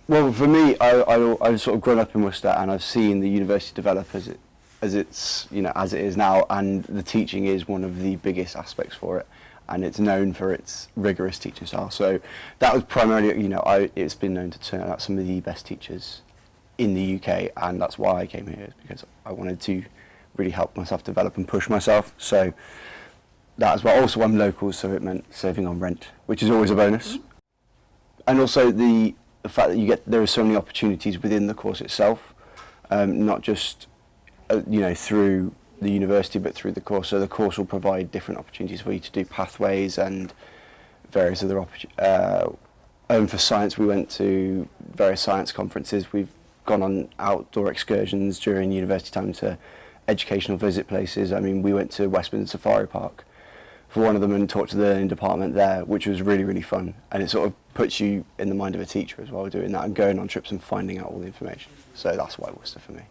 Well, for me, I've sort of grown up in Worcester, and I've seen the university develop as it's as it is now, and the teaching is one of the biggest aspects for it, and it's known for its rigorous teaching style. So that was primarily, it's been known to turn out some of the best teachers in the UK, and that's why I came here, is because I wanted to really help myself develop and push myself. So that as well. Also, I'm local, so it meant saving on rent, which is always a bonus. And also the fact that there are so many opportunities within the course itself, not just through the university, but through the course. So the course will provide different opportunities for you to do pathways and various other opportunities. For science, we went to various science conferences. We've gone on outdoor excursions during university time to educational visit places. I mean, we went to Westminster Safari Park for one of them and talked to the learning department there, which was really, really fun. And it sort of puts you in the mind of a teacher as well, doing that and going on trips and finding out all the information. So that's why Worcester for me.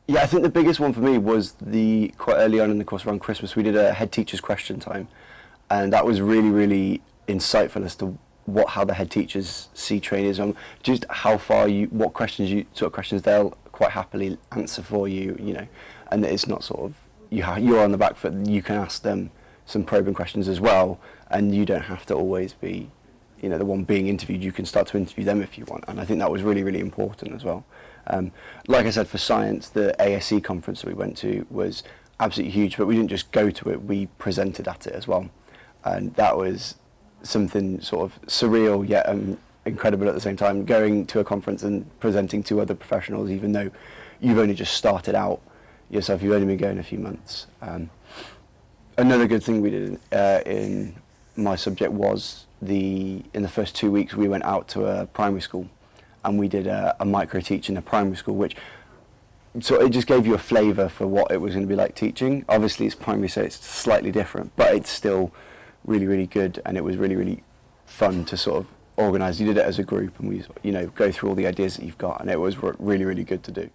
Yeah, I think the biggest one for me was quite early on in the course around Christmas, we did a head teacher's question time. And that was really, really insightful as to how the head teachers see trainees, just how far what sort of questions they'll quite happily answer for you, and it's not sort of, you're on the back foot, you can ask them some probing questions as well, and you don't have to always be, the one being interviewed. You can start to interview them if you want, and I think that was really, really important as well. Like I said, for science, the ASC conference that we went to was absolutely huge, but we didn't just go to it, we presented at it as well. And that was something sort of surreal yet incredible at the same time, going to a conference and presenting to other professionals, even though you've only just started out yourself, you've only been going a few months. Another good thing we did in my subject was in the first 2 weeks we went out to a primary school and we did a micro teach in a primary school, which so it just gave you a flavour for what it was going to be like teaching. Obviously it's primary, so it's slightly different, but it's still really, really good, and it was really, really fun to sort of organise. You did it as a group, and we, go through all the ideas that you've got, and it was really, really good to do.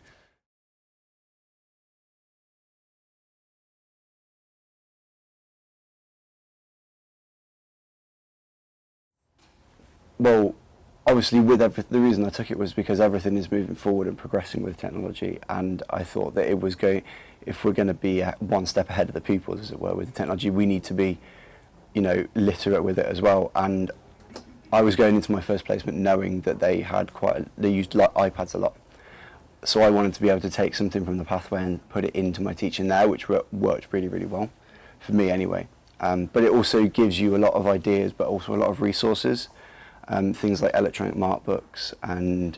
Well, obviously, the reason I took it was because everything is moving forward and progressing with technology, and I thought that if we're going to be one step ahead of the pupils, as it were, with the technology, we need to be literate with it as well. And I was going into my first placement knowing that they used iPads a lot. So I wanted to be able to take something from the pathway and put it into my teaching there, which worked really, really well, for me anyway. But it also gives you a lot of ideas, but also a lot of resources, things like electronic mark books and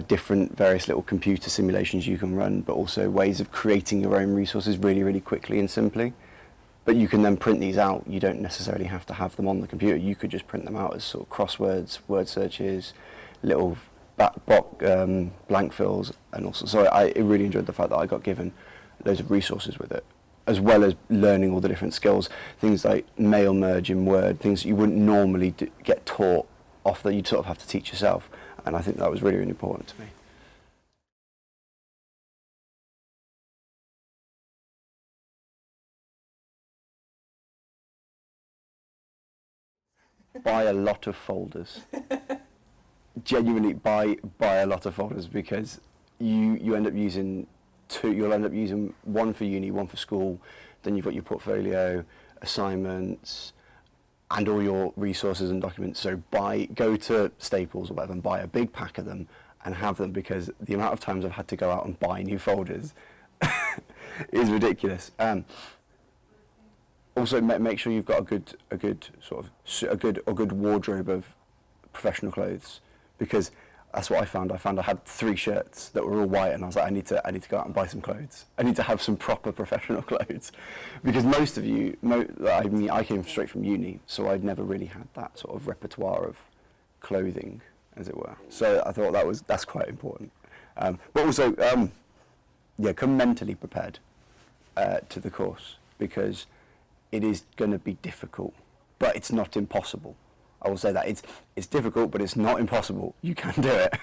different various little computer simulations you can run, but also ways of creating your own resources really, really quickly and simply. But you can then print these out. You don't necessarily have to have them on the computer. You could just print them out as sort of crosswords, word searches, little blank fills, and also. So I really enjoyed the fact that I got given loads of resources with it, as well as learning all the different skills, things like mail merge in Word, things that you wouldn't normally get taught off, that you'd sort of have to teach yourself. And I think that was really, really important to me. Buy a lot of folders. Genuinely buy a lot of folders, because you end up using two. You'll end up using one for uni, one for school. Then you've got your portfolio, assignments, and all your resources and documents. So go to Staples or whatever and buy a big pack of them and have them, because the amount of times I've had to go out and buy new folders is ridiculous. Also, make sure you've got a good wardrobe of professional clothes, because that's what I found. I had 3 shirts that were all white, and I was like, I need to go out and buy some clothes. I need to have some proper professional clothes, because most of you, I came straight from uni, so I'd never really had that sort of repertoire of clothing, as it were. So I thought that's quite important. But also, yeah, come mentally prepared to the course, because it is going to be difficult, but it's not impossible. I will say that it's difficult, but it's not impossible. You can do it.